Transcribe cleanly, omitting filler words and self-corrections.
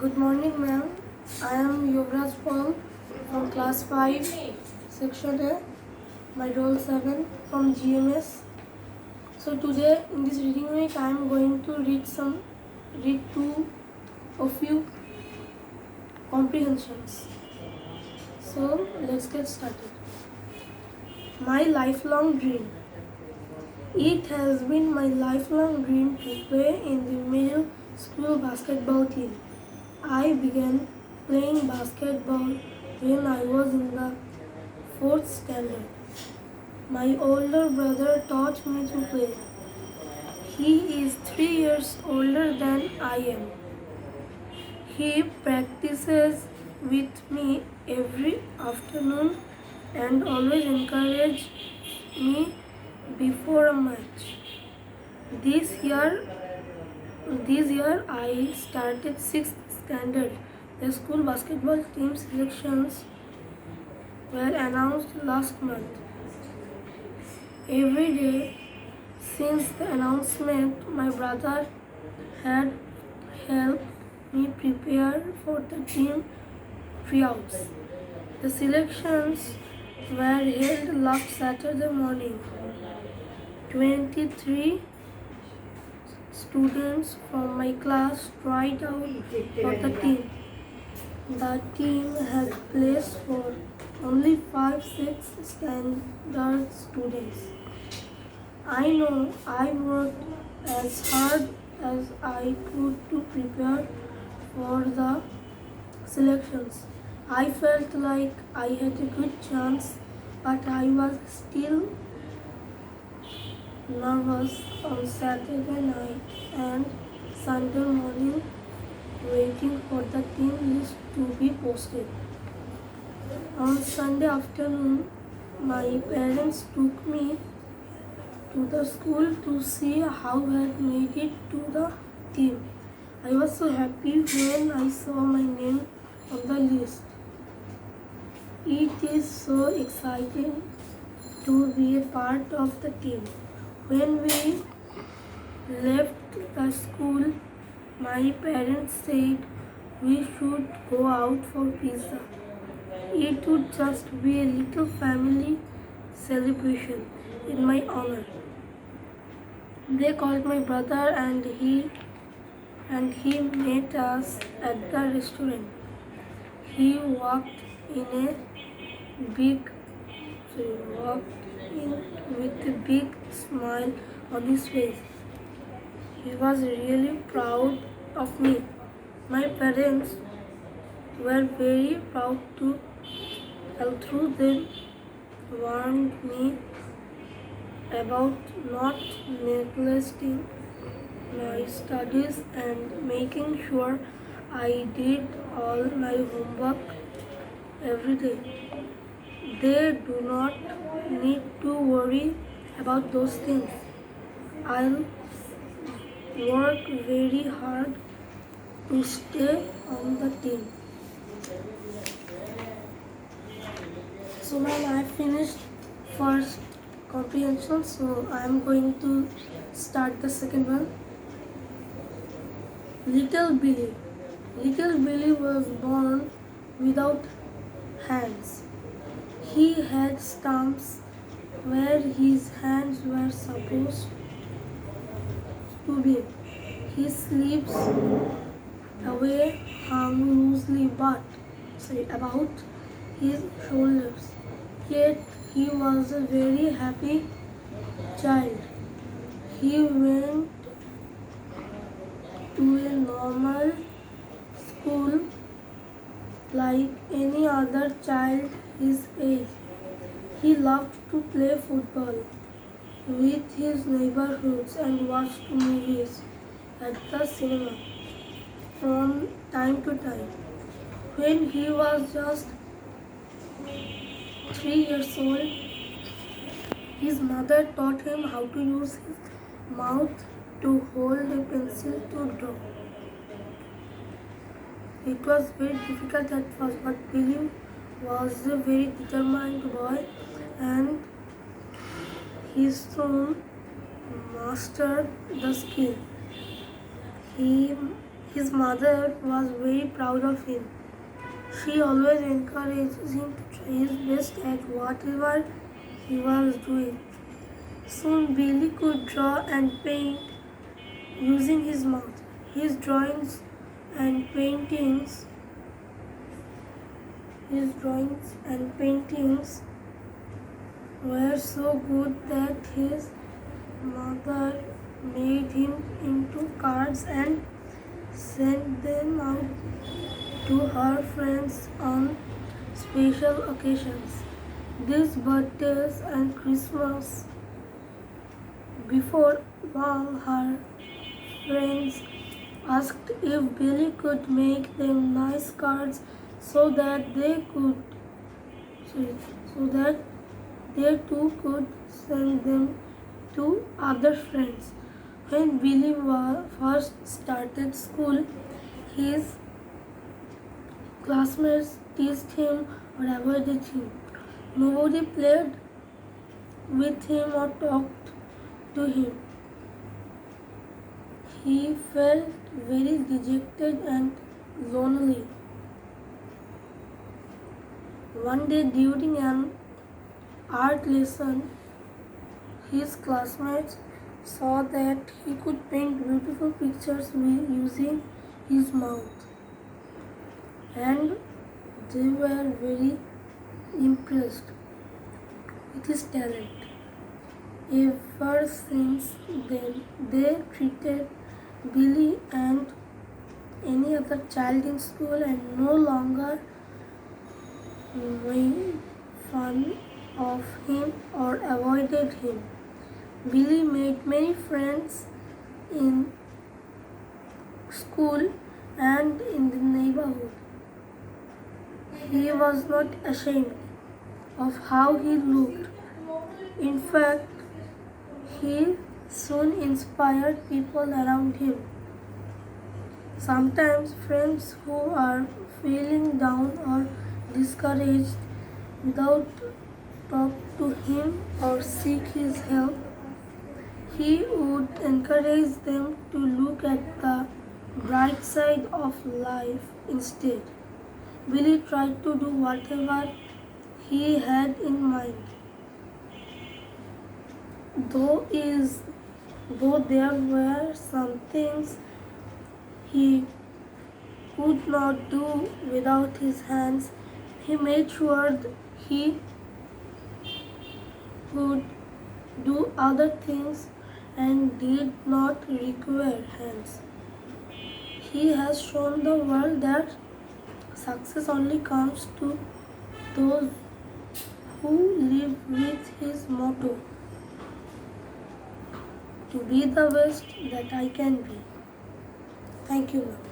Good morning, ma'am. I am Yuvraj Paul from class 5, section A, my roll 7 from GMS. So today in this reading week I am going to read two of you comprehensions. So let's get started. My lifelong dream. It has been my lifelong dream to play in the middle school basketball team. I began playing basketball when I was in the 4th standard. My older brother taught me to play. He is 3 years older than I am. He practices with me every afternoon and always encourages me before a match. This year I started 6th standard. The school basketball team selections were announced last month. Every day since the announcement, my brother had helped me prepare for the team tryouts. The selections were held last Saturday morning. 23 students from my class tried out for the team. The team has place for only 5-6 standard students. I know I worked as hard as I could to prepare for the selections. I felt like I had a good chance, but I was still nervous on Saturday night and Sunday morning waiting for the team list to be posted. On Sunday afternoon, my parents took me to the school to see how I had made it to the team. I was so happy when I saw my name on the list. It is so exciting to be a part of the team. When we left the school, my parents said we should go out for pizza. It would just be a little family celebration in my honor. They called my brother and he met us at the restaurant. He walked in with a big smile on his face. He was really proud of me. My parents were very proud too, although they warned me about not neglecting my studies and making sure I did all my homework every day. They do not need to worry about those things. I'll work very hard to stay on the team. So now I finished first comprehension, so I am going to start the second one. Little Billy. Little Billy was born without hands. He had stumps where his hands were supposed to be. His sleeves away hung loosely about his shoulders. Yet he was a very happy child. He went to a normal school like any other child his age. He loved to play football with his neighborhoods and watched movies at the cinema from time to time. When he was just 3 years old, his mother taught him how to use his mouth to hold a pencil to draw. It was very difficult at first, but Billy was a very determined boy and he soon mastered the skill. He His mother was very proud of him. She always encouraged him to try his best at whatever he was doing. Soon Billy could draw and paint using his mouth. His drawings and paintings were so good that his mother made him into cards and sent them out to her friends on special occasions. These birthdays and Christmas. Before long, her friends asked if Billy could make them nice cards so that they too could send them to other friends. When Billy first started school, his classmates teased him or avoided him. Nobody played with him or talked to him. He felt very dejected and lonely. One day during an art lesson, his classmates saw that he could paint beautiful pictures using his mouth, and they were very impressed with his talent. Ever since then, they treated Billy and any other child in school and no longer made fun of him or avoided him. Billy made many friends in school and in the neighborhood. He was not ashamed of how he looked. In fact, he soon inspired people around him. Sometimes friends who are feeling down or discouraged without talk to him or seek his help, he would encourage them to look at the bright side of life instead. Billy tried to do whatever he had in mind. Though there were some things he could not do without his hands, he made sure he could do other things and did not require hands. He has shown the world that success only comes to those who live with his motto, to be the best that I can be. Thank you, ma'am.